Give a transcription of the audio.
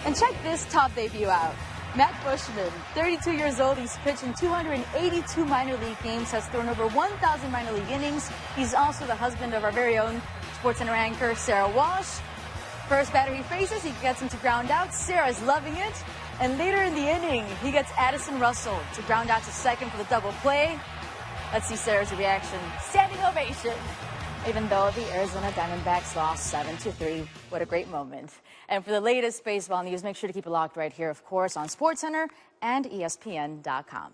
And check this top debut out. Matt Buschmann, 32 years old. He's pitched in 282 minor league games, has thrown over 1,000 minor league innings. He's also the husband of our very own SportsCenter anchor, Sarah Walsh. First batter he faces, he gets him to ground out. Sarah's loving it. And later in the inning, he gets Addison Russell to ground out to second for the double play. Let's see Sarah's reaction. Standing ovation. Even though the Arizona Diamondbacks lost 7-3. What a great moment. And for the latest baseball news, make sure to keep it locked right here, of course, on SportsCenter and ESPN.com.